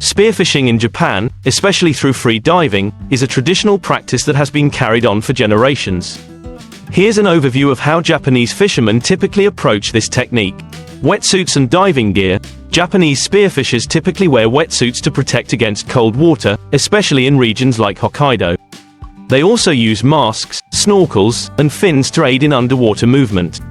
Spearfishing in Japan, especially through free diving, is a traditional practice that has been carried on for generations. Here's an overview of how Japanese fishermen typically approach this technique. Wetsuits and diving gear. Japanese spearfishers typically wear wetsuits to protect against cold water, especially in regions like Hokkaido. They also use masks, snorkels, and fins to aid in underwater movement.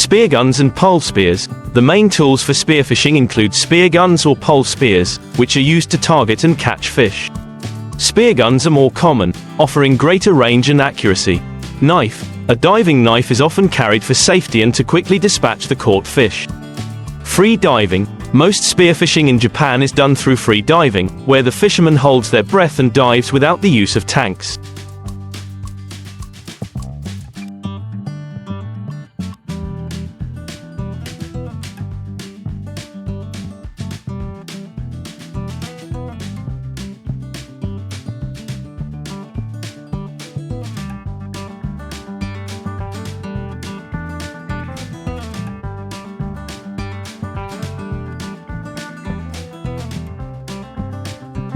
Spear guns and pole spears. The main tools for spearfishing include spear guns or pole spears, which are used to target and catch fish. Spear guns are more common, offering greater range and accuracy. Knife. A diving knife is often carried for safety and to quickly dispatch the caught fish. Free diving. Most spearfishing in Japan is done through free diving, where the fisherman holds their breath and dives without the use of tanks.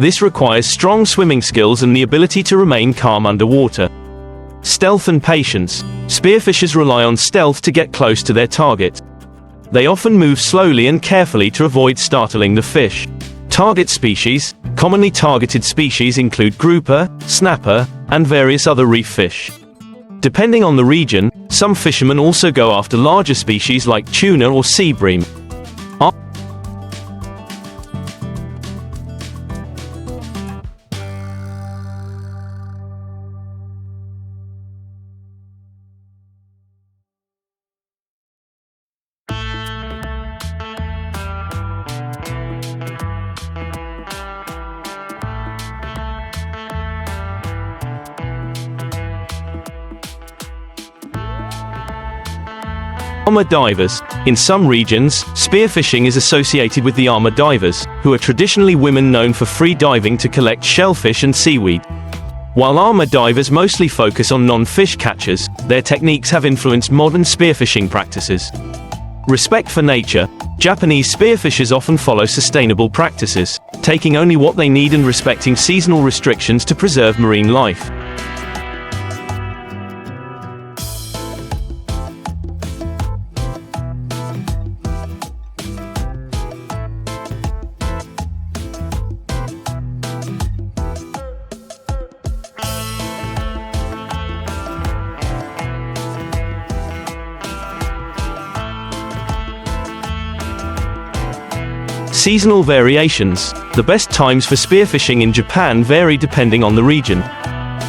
This requires strong swimming skills and the ability to remain calm underwater. Stealth and patience. Spearfishers rely on stealth to get close to their target. They often move slowly and carefully to avoid startling the fish. Target species. Commonly targeted species include grouper, snapper, and various other reef fish. Depending on the region, some fishermen also go after larger species like tuna or sea bream. Armor divers. In some regions, spearfishing is associated with the armor divers, who are traditionally women known for free diving to collect shellfish and seaweed. While armor divers mostly focus on non-fish catchers, their techniques have influenced modern spearfishing practices. Respect for nature. Japanese spearfishers often follow sustainable practices, taking only what they need and respecting seasonal restrictions to preserve marine life. Seasonal variations. The best times for spearfishing in Japan vary depending on the region.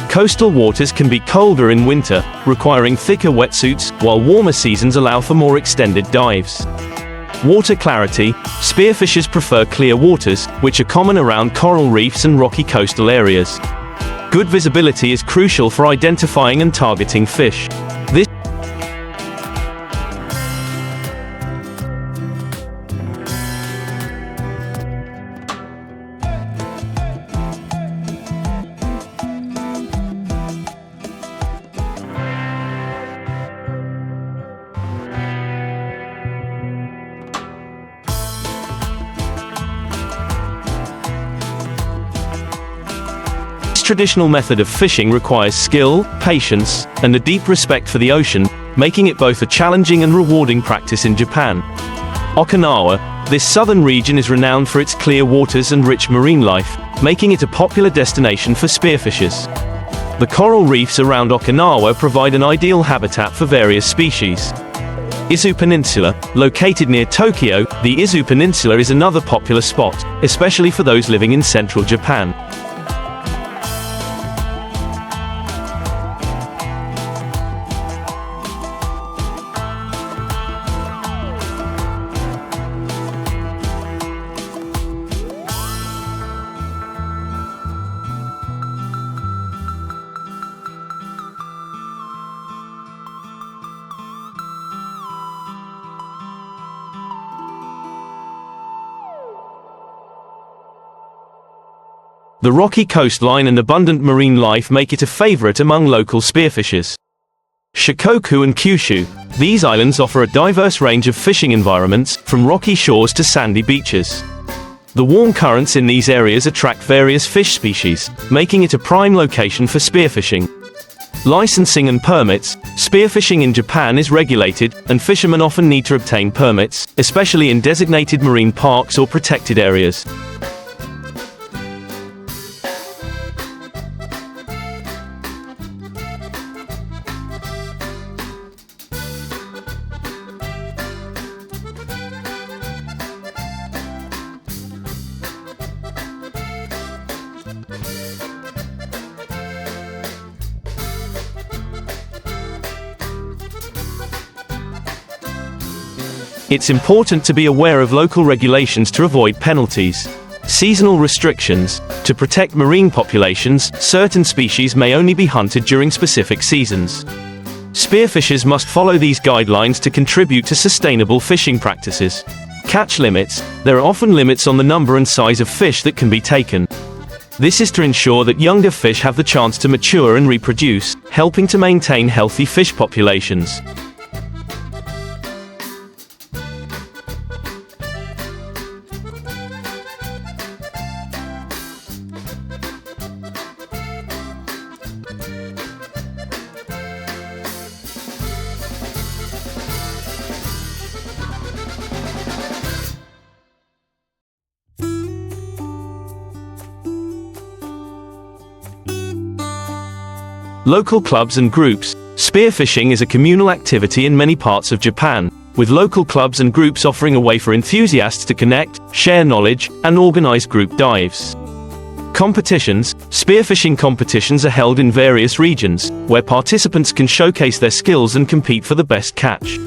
Coastal waters can be colder in winter, requiring thicker wetsuits, while warmer seasons allow for more extended dives. Water clarity. Spearfishers prefer clear waters, which are common around coral reefs and rocky coastal areas. Good visibility is crucial for identifying and targeting fish. This traditional method of fishing requires skill, patience, and a deep respect for the ocean, making it both a challenging and rewarding practice in Japan. Okinawa. This southern region is renowned for its clear waters and rich marine life, making it a popular destination for spearfishers. The coral reefs around Okinawa provide an ideal habitat for various species. Izu Peninsula. Located near Tokyo, the Izu Peninsula is another popular spot, especially for those living in central Japan. The rocky coastline and abundant marine life make it a favorite among local spearfishers. Shikoku and Kyushu. These islands offer a diverse range of fishing environments, from rocky shores to sandy beaches. The warm currents in these areas attract various fish species, making it a prime location for spearfishing. Licensing and permits. Spearfishing in Japan is regulated, and fishermen often need to obtain permits, especially in designated marine parks or protected areas. It's important to be aware of local regulations to avoid penalties. Seasonal restrictions. To protect marine populations, certain species may only be hunted during specific seasons. Spearfishers must follow these guidelines to contribute to sustainable fishing practices. Catch limits. There are often limits on the number and size of fish that can be taken. This is to ensure that younger fish have the chance to mature and reproduce, helping to maintain healthy fish populations. Local clubs and groups. Spearfishing is a communal activity in many parts of Japan, with local clubs and groups offering a way for enthusiasts to connect, share knowledge, and organize group dives. Competitions. Spearfishing competitions are held in various regions, where participants can showcase their skills and compete for the best catch.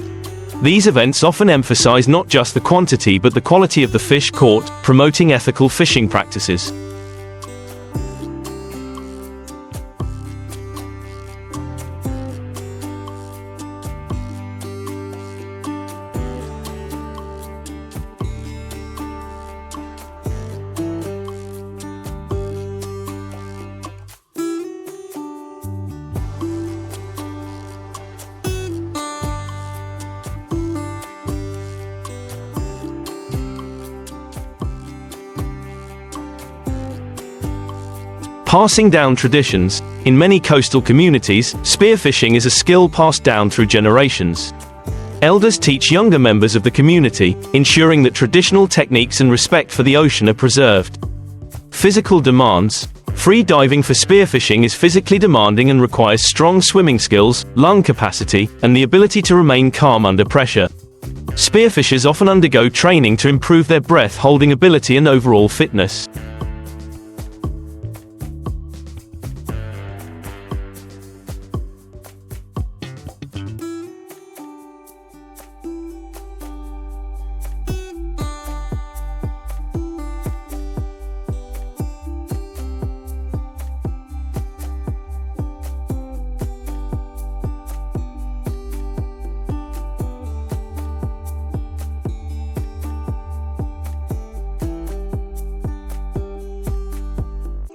These events often emphasize not just the quantity but the quality of the fish caught, promoting ethical fishing practices. Passing down traditions. In many coastal communities, spearfishing is a skill passed down through generations. Elders teach younger members of the community, ensuring that traditional techniques and respect for the ocean are preserved. Physical demands. Free diving for spearfishing is physically demanding and requires strong swimming skills, lung capacity, and the ability to remain calm under pressure. Spearfishers often undergo training to improve their breath-holding ability and overall fitness.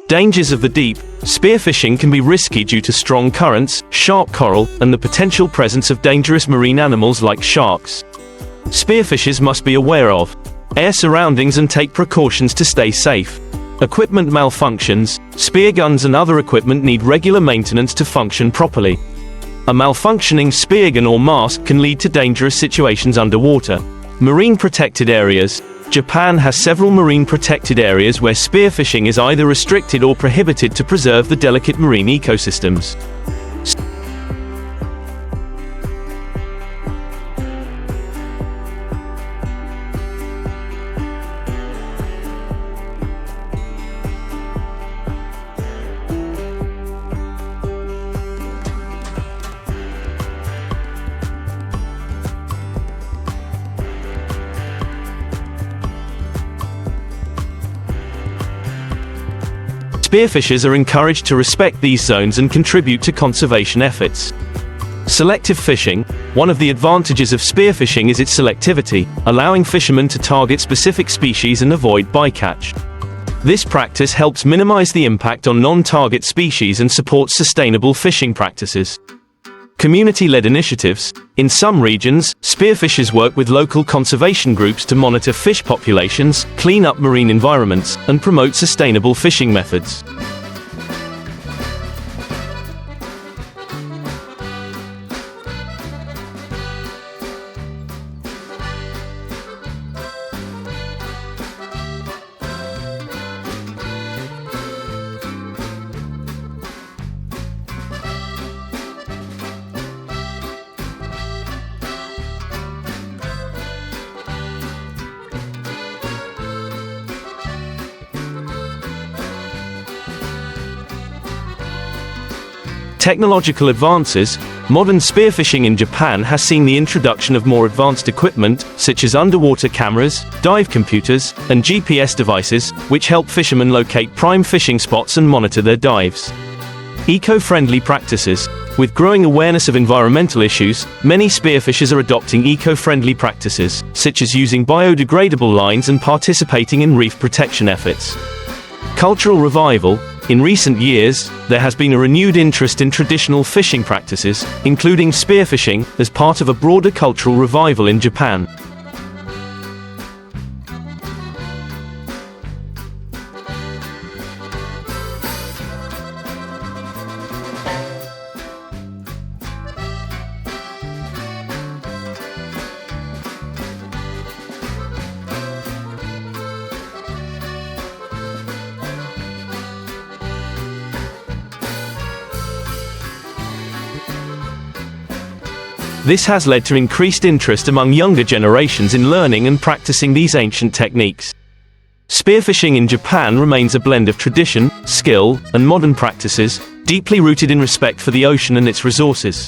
Dangers of the deep. Spearfishing can be risky due to strong currents, sharp coral, and the potential presence of dangerous marine animals like sharks. Spearfishers must be aware of air surroundings and take precautions to stay safe. Equipment malfunctions. Spear guns and other equipment need regular maintenance to function properly. A malfunctioning spear gun or mast can lead to dangerous situations underwater. Marine protected areas. Japan has several marine protected areas where spearfishing is either restricted or prohibited to preserve the delicate marine ecosystems. Spearfishers are encouraged to respect these zones and contribute to conservation efforts. Selective fishing. One of the advantages of spearfishing is its selectivity, allowing fishermen to target specific species and avoid bycatch. This practice helps minimize the impact on non-target species and supports sustainable fishing practices. Community-led initiatives. In some regions, spearfishers work with local conservation groups to monitor fish populations, clean up marine environments, and promote sustainable fishing methods. Technological advances. Modern spearfishing in Japan has seen the introduction of more advanced equipment, such as underwater cameras, dive computers, and GPS devices, which help fishermen locate prime fishing spots and monitor their dives. Eco-friendly practices. With growing awareness of environmental issues, many spearfishers are adopting eco-friendly practices, such as using biodegradable lines and participating in reef protection efforts. Cultural revival. In recent years, there has been a renewed interest in traditional fishing practices, including spearfishing, as part of a broader cultural revival in Japan. This has led to increased interest among younger generations in learning and practicing these ancient techniques. Spearfishing in Japan remains a blend of tradition, skill, and modern practices, deeply rooted in respect for the ocean and its resources.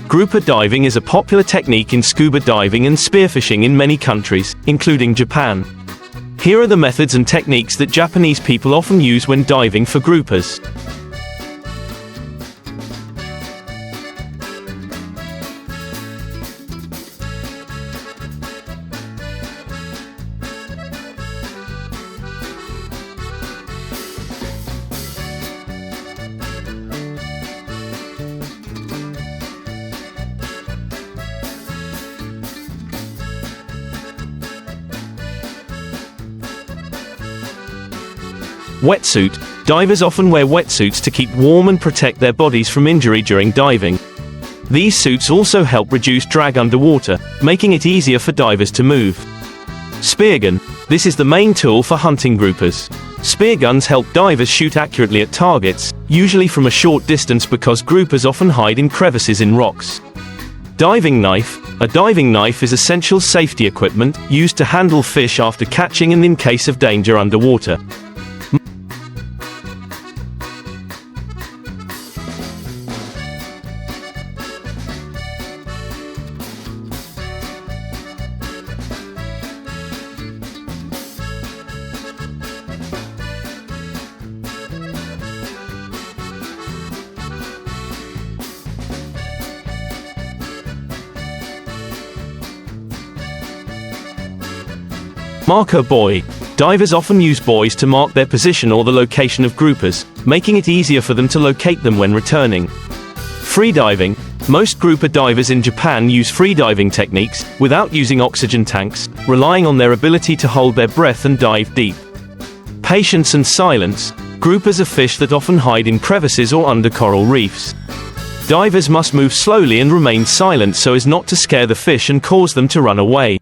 Grouper diving is a popular technique in scuba diving and spearfishing in many countries, including Japan. Here are the methods and techniques that Japanese people often use when diving for groupers. Wetsuit. Divers often wear wetsuits to keep warm and protect their bodies from injury during diving. These suits also help reduce drag underwater, making it easier for divers to move. Speargun. This is the main tool for hunting groupers. Spearguns help divers shoot accurately at targets, usually from a short distance because groupers often hide in crevices in rocks. Diving knife. A diving knife is essential safety equipment, used to handle fish after catching and in case of danger underwater. Marker buoy. Divers often use buoys to mark their position or the location of groupers, making it easier for them to locate them when returning. Freediving. Most grouper divers in Japan use freediving techniques, without using oxygen tanks, relying on their ability to hold their breath and dive deep. Patience and silence. Groupers are fish that often hide in crevices or under coral reefs. Divers must move slowly and remain silent so as not to scare the fish and cause them to run away.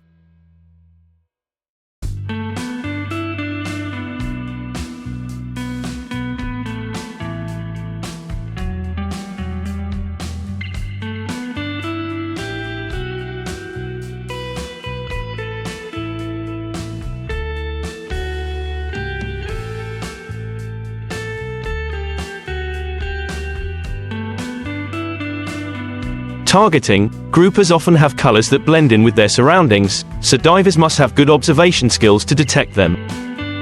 Targeting. Groupers often have colors that blend in with their surroundings, so divers must have good observation skills to detect them.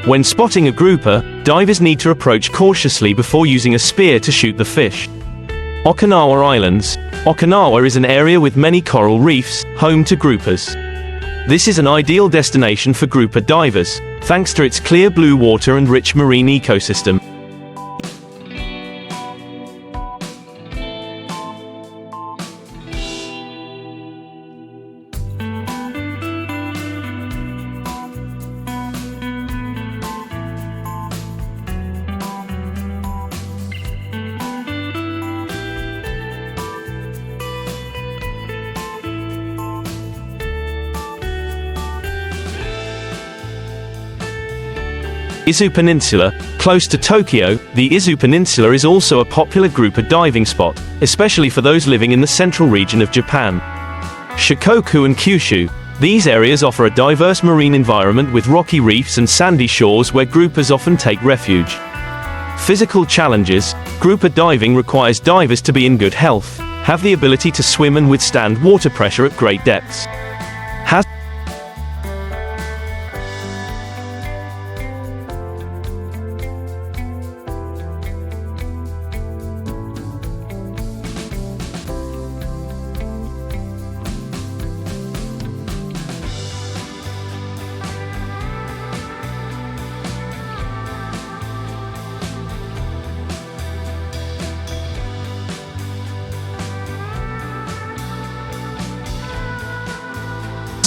When spotting a grouper, divers need to approach cautiously before using a spear to shoot the fish. Okinawa Islands. Okinawa is an area with many coral reefs, home to groupers. This is an ideal destination for grouper divers, thanks to its clear blue water and rich marine ecosystem. Izu Peninsula. Close to Tokyo, the Izu Peninsula is also a popular grouper diving spot, especially for those living in the central region of Japan. Shikoku and Kyushu. These areas offer a diverse marine environment with rocky reefs and sandy shores where groupers often take refuge. Physical challenges. Grouper diving requires divers to be in good health, have the ability to swim and withstand water pressure at great depths.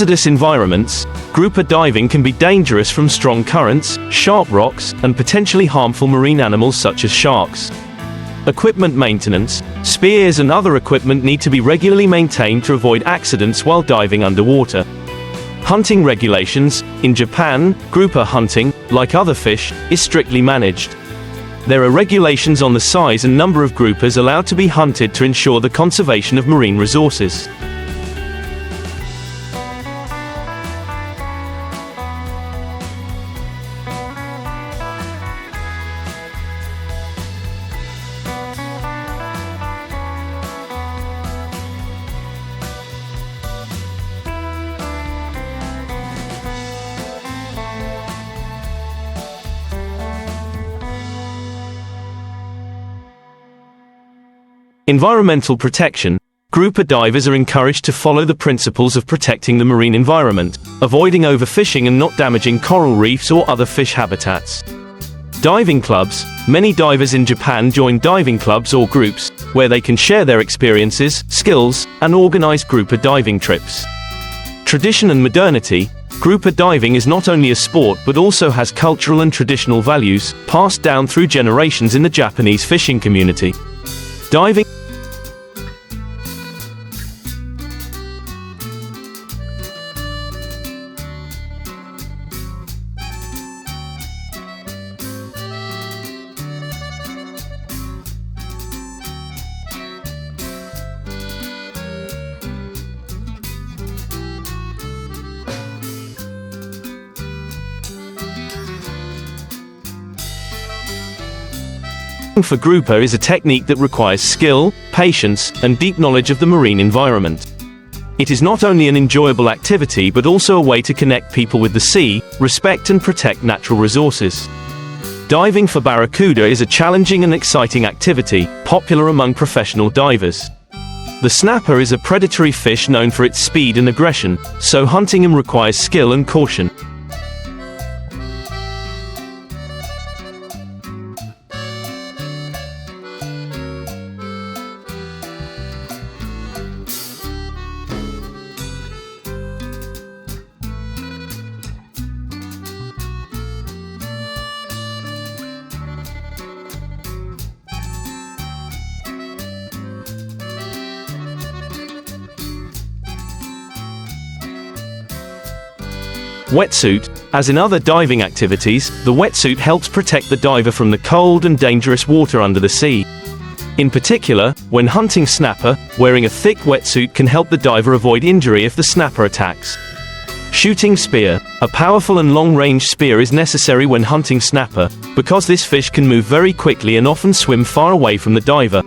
Hazardous environments. Grouper diving can be dangerous from strong currents, sharp rocks, and potentially harmful marine animals such as sharks. Equipment maintenance. Spears and other equipment need to be regularly maintained to avoid accidents while diving underwater. Hunting regulations. In Japan, grouper hunting, like other fish, is strictly managed. There are regulations on the size and number of groupers allowed to be hunted to ensure the conservation of marine resources. Environmental protection. Grouper divers are encouraged to follow the principles of protecting the marine environment, avoiding overfishing and not damaging coral reefs or other fish habitats. Diving clubs. Many divers in Japan join diving clubs or groups, where they can share their experiences, skills, and organize grouper diving trips. Tradition and modernity. Grouper diving is not only a sport but also has cultural and traditional values, passed down through generations in the Japanese fishing community. Diving for grouper is a technique that requires skill, patience, and deep knowledge of the marine environment. It is not only an enjoyable activity but also a way to connect people with the sea, respect and protect natural resources. Diving for barracuda is a challenging and exciting activity, popular among professional divers. The snapper is a predatory fish known for its speed and aggression, so hunting him requires skill and caution. Wetsuit. As in other diving activities, the wetsuit helps protect the diver from the cold and dangerous water under the sea. In particular, when hunting snapper, wearing a thick wetsuit can help the diver avoid injury if the snapper attacks. Shooting spear. A powerful and long-range spear is necessary when hunting snapper, because this fish can move very quickly and often swim far away from the diver.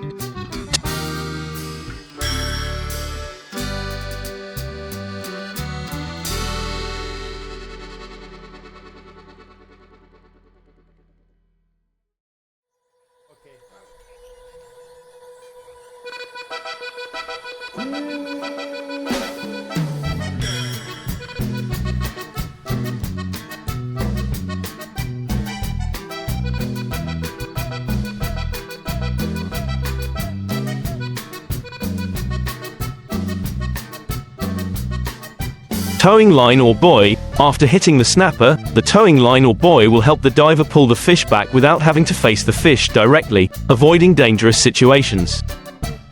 Towing line or buoy. After hitting the snapper, the towing line or buoy will help the diver pull the fish back without having to face the fish directly, avoiding dangerous situations.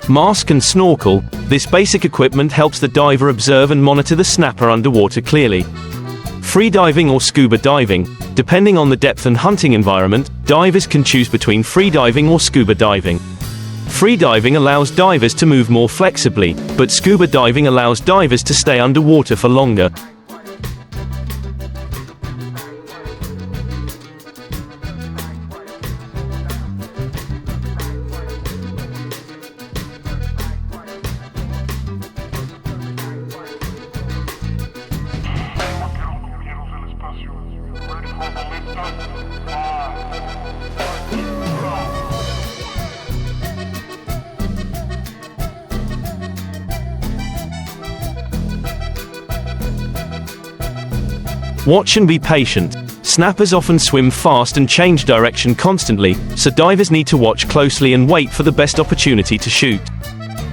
Mask and snorkel. This basic equipment helps the diver observe and monitor the snapper underwater clearly. Free diving or scuba diving. Depending on the depth and hunting environment, divers can choose between free diving or scuba diving. Free diving allows divers to move more flexibly, but scuba diving allows divers to stay underwater for longer. Watch and be patient. Snappers often swim fast and change direction constantly, so divers need to watch closely and wait for the best opportunity to shoot.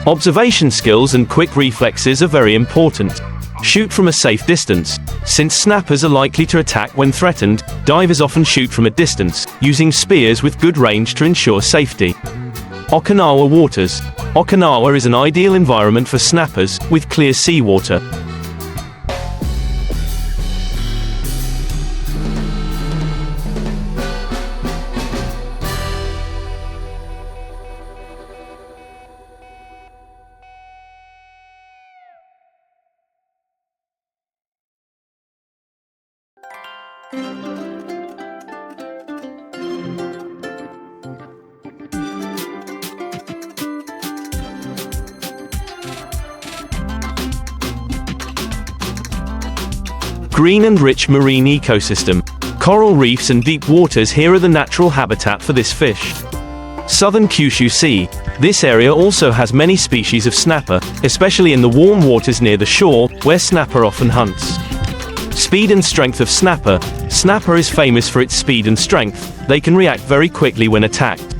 Observation skills and quick reflexes are very important. Shoot from a safe distance. Since snappers are likely to attack when threatened, divers often shoot from a distance, using spears with good range to ensure safety. Okinawa waters. Okinawa is an ideal environment for snappers, with clear seawater. Green and rich marine ecosystem. Coral reefs and deep waters here are the natural habitat for this fish. Southern Kyushu Sea. This area also has many species of snapper, especially in the warm waters near the shore, where snapper often hunts. Speed and strength of snapper. Snapper is famous for its speed and strength. They can react very quickly when attacked.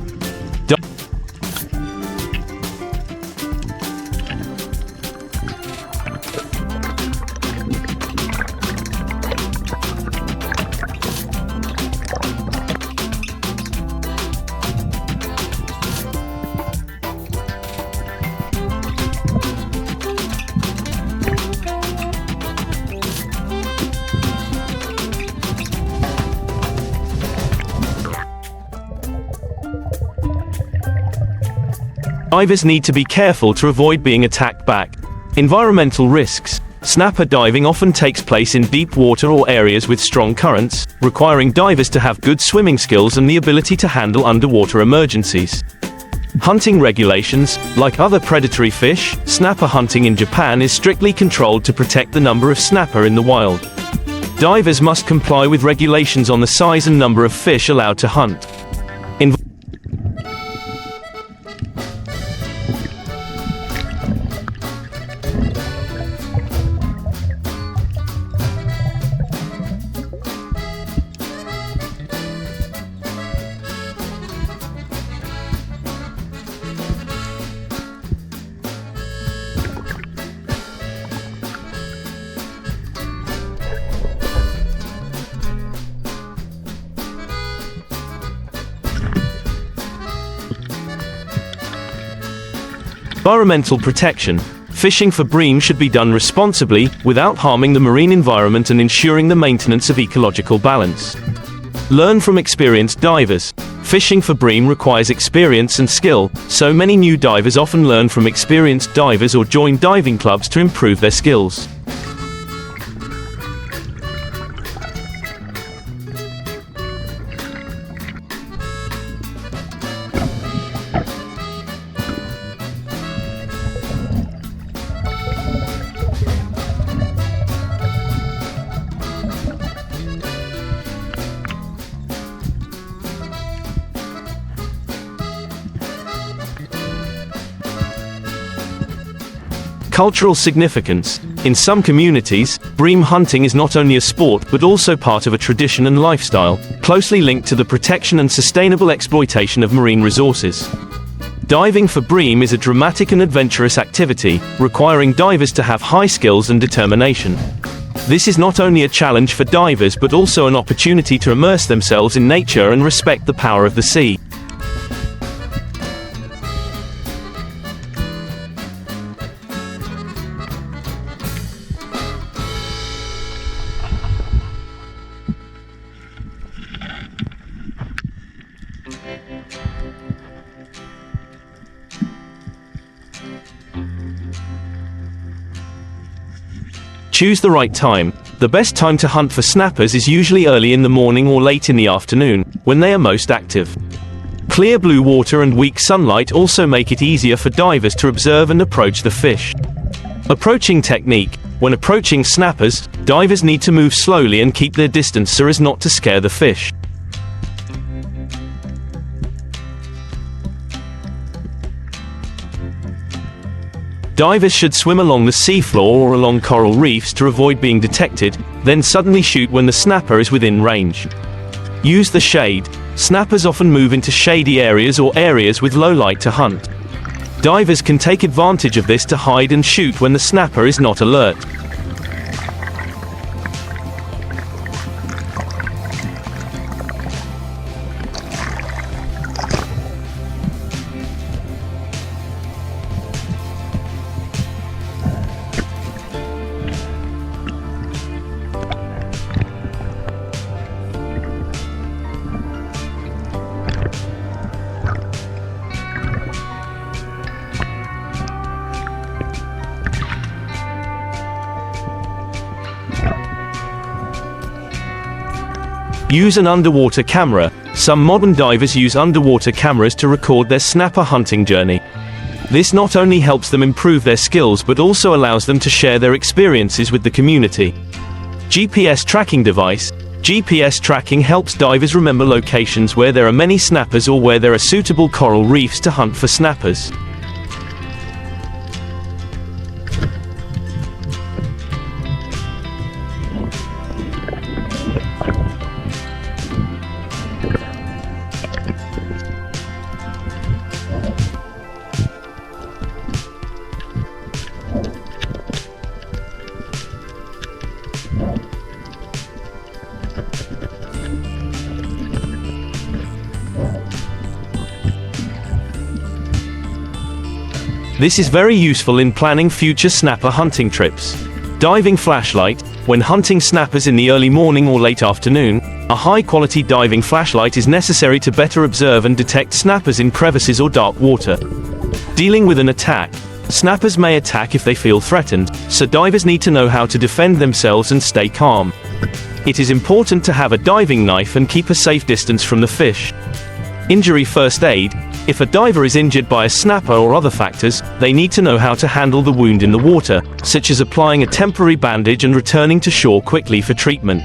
Divers need to be careful to avoid being attacked back. Environmental risks. Snapper diving often takes place in deep water or areas with strong currents, requiring divers to have good swimming skills and the ability to handle underwater emergencies. Hunting regulations. Like other predatory fish, snapper hunting in Japan is strictly controlled to protect the number of snapper in the wild. Divers must comply with regulations on the size and number of fish allowed to hunt. Environmental protection. Fishing for bream should be done responsibly, without harming the marine environment and ensuring the maintenance of ecological balance. Learn from experienced divers. Fishing for bream requires experience and skill, so many new divers often learn from experienced divers or join diving clubs to improve their skills. Cultural significance. In some communities, bream hunting is not only a sport but also part of a tradition and lifestyle, closely linked to the protection and sustainable exploitation of marine resources. Diving for bream is a dramatic and adventurous activity, requiring divers to have high skills and determination. This is not only a challenge for divers but also an opportunity to immerse themselves in nature and respect the power of the sea. Choose the right time. The best time to hunt for snappers is usually early in the morning or late in the afternoon, when they are most active. Clear blue water and weak sunlight also make it easier for divers to observe and approach the fish. Approaching technique. When approaching snappers, divers need to move slowly and keep their distance so as not to scare the fish. Divers should swim along the seafloor or along coral reefs to avoid being detected, then suddenly shoot when the snapper is within range. Use the shade. Snappers often move into shady areas or areas with low light to hunt. Divers can take advantage of this to hide and shoot when the snapper is not alert. Use an underwater camera. Some modern divers use underwater cameras to record their snapper hunting journey. This not only helps them improve their skills but also allows them to share their experiences with the community. GPS tracking device. GPS tracking helps divers remember locations where there are many snappers or where there are suitable coral reefs to hunt for snappers. This is very useful in planning future snapper hunting trips. Diving flashlight. When hunting snappers in the early morning or late afternoon, a high-quality diving flashlight is necessary to better observe and detect snappers in crevices or dark water. Dealing with an attack. Snappers may attack if they feel threatened, so divers need to know how to defend themselves and stay calm. It is important to have a diving knife and keep a safe distance from the fish. Injury first aid. If a diver is injured by a snapper or other factors, they need to know how to handle the wound in the water, such as applying a temporary bandage and returning to shore quickly for treatment.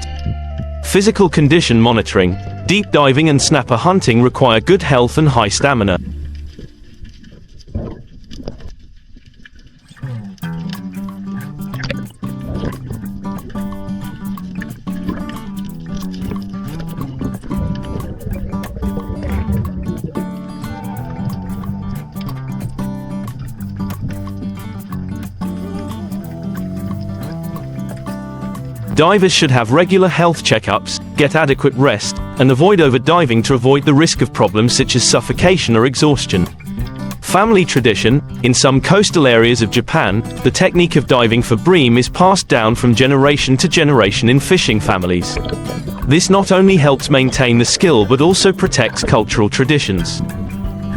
Physical condition monitoring. Deep diving and snapper hunting require good health and high stamina. Divers should have regular health checkups, get adequate rest, and avoid over-diving to avoid the risk of problems such as suffocation or exhaustion. Family tradition. In some coastal areas of Japan, the technique of diving for bream is passed down from generation to generation in fishing families. This not only helps maintain the skill but also protects cultural traditions.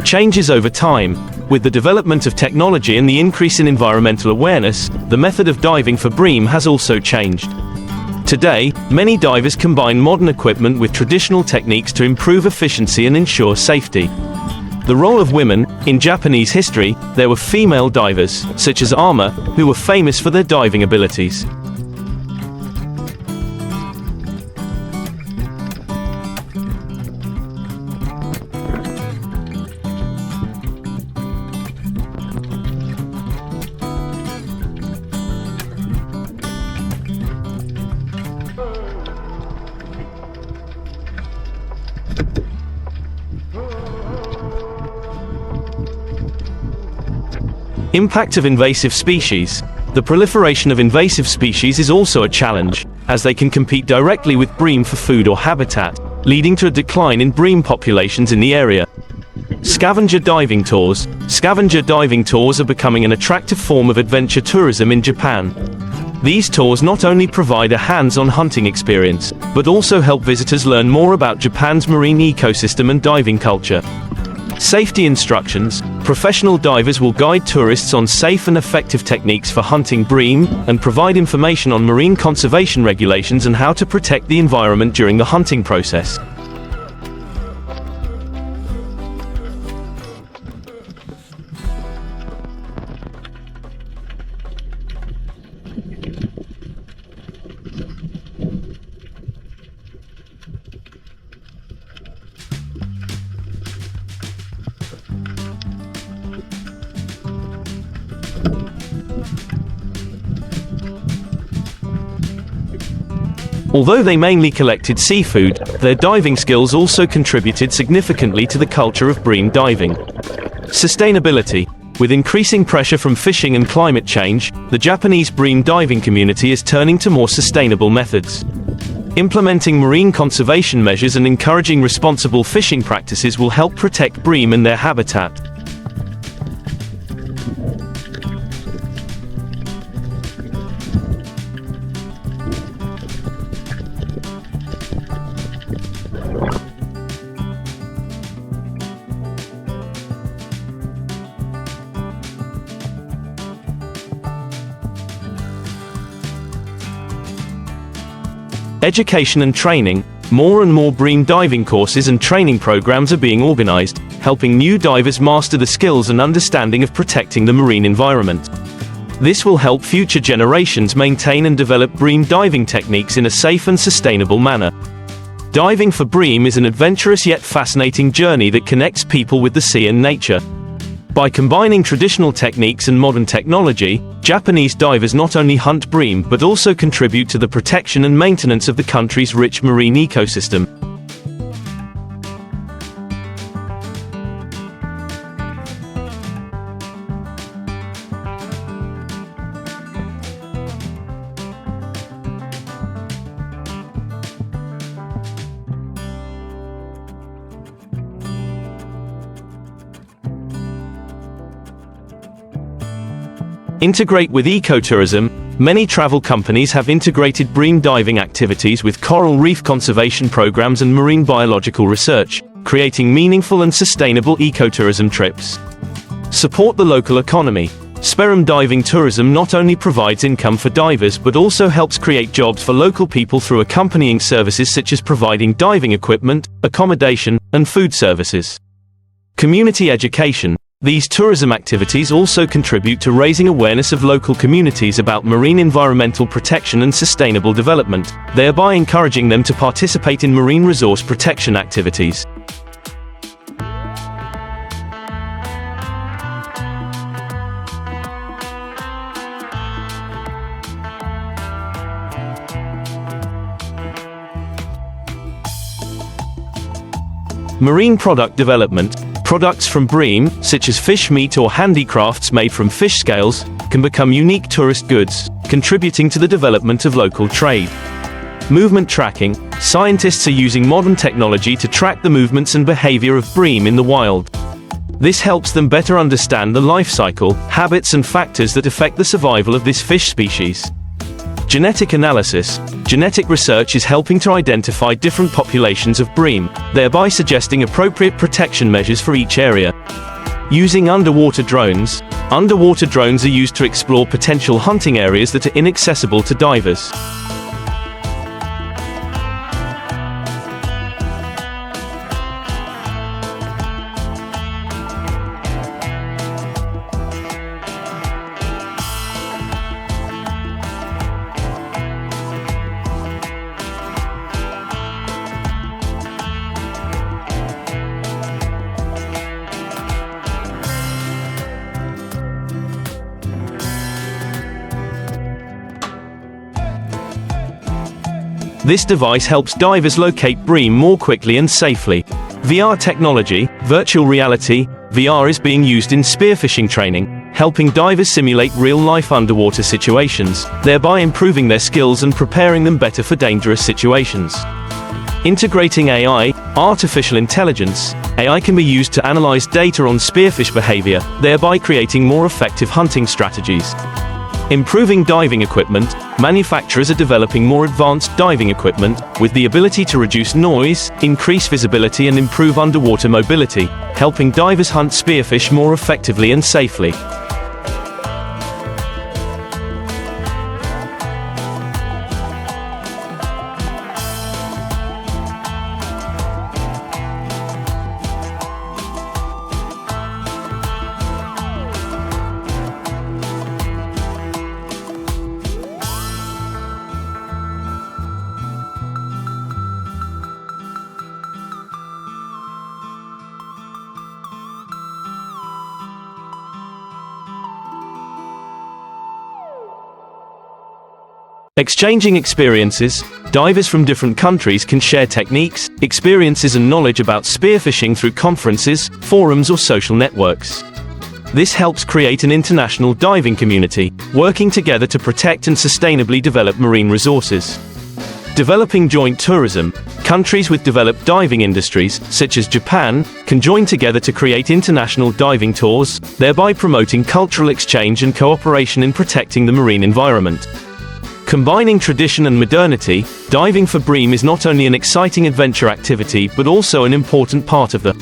Changes over time. With the development of technology and the increase in environmental awareness, the method of diving for bream has also changed. Today, many divers combine modern equipment with traditional techniques to improve efficiency and ensure safety. The role of women. In Japanese history, there were female divers, such as Ama, who were famous for their diving abilities. Impact of invasive species. The proliferation of invasive species is also a challenge, as they can compete directly with bream for food or habitat, leading to a decline in bream populations in the area. Scavenger diving tours. Scavenger diving tours are becoming an attractive form of adventure tourism in Japan. These tours not only provide a hands-on hunting experience, but also help visitors learn more about Japan's marine ecosystem and diving culture. Safety instructions. Professional divers will guide tourists on safe and effective techniques for hunting bream, and provide information on marine conservation regulations and how to protect the environment during the hunting process. Although they mainly collected seafood, their diving skills also contributed significantly to the culture of bream diving. Sustainability. With increasing pressure from fishing and climate change, the Japanese bream diving community is turning to more sustainable methods. Implementing marine conservation measures and encouraging responsible fishing practices will help protect bream and their habitat. Education and training. More and more bream diving courses and training programs are being organized, helping new divers master the skills and understanding of protecting the marine environment. This will help future generations maintain and develop bream diving techniques in a safe and sustainable manner. Diving for bream is an adventurous yet fascinating journey that connects people with the sea and nature. By combining traditional techniques and modern technology, Japanese divers not only hunt bream but also contribute to the protection and maintenance of the country's rich marine ecosystem. Integrate with ecotourism. Many travel companies have integrated bream diving activities with coral reef conservation programs and marine biological research, creating meaningful and sustainable ecotourism trips. Support the local economy. Sperum diving tourism not only provides income for divers but also helps create jobs for local people through accompanying services such as providing diving equipment, accommodation, and food services. Community education. These tourism activities also contribute to raising awareness of local communities about marine environmental protection and sustainable development, thereby encouraging them to participate in marine resource protection activities. Marine product development. Products from bream, such as fish meat or handicrafts made from fish scales, can become unique tourist goods, contributing to the development of local trade. Movement tracking. Scientists are using modern technology to track the movements and behavior of bream in the wild. This helps them better understand the life cycle, habits and factors that affect the survival of this fish species. Genetic analysis. Genetic research is helping to identify different populations of bream, thereby suggesting appropriate protection measures for each area. Using underwater drones. Underwater drones are used to explore potential hunting areas that are inaccessible to divers. This device helps divers locate bream more quickly and safely. VR technology, virtual reality, VR is being used in spearfishing training. helping divers simulate real-life underwater situations, thereby improving their skills and preparing them better for dangerous situations. Integrating AI, artificial intelligence, AI can be used to analyze data on spearfish behavior, thereby creating more effective hunting strategies. Improving diving equipment, manufacturers are developing more advanced diving equipment, with the ability to reduce noise, increase visibility and improve underwater mobility, helping divers hunt spearfish more effectively and safely. Exchanging experiences, divers from different countries can share techniques, experiences and knowledge about spearfishing through conferences, forums or social networks. This helps create an international diving community, working together to protect and sustainably develop marine resources. Developing joint tourism, countries with developed diving industries, such as Japan, can join together to create international diving tours, thereby promoting cultural exchange and cooperation in protecting the marine environment. Combining tradition and modernity, diving for bream is not only an exciting adventure activity but also an important part of the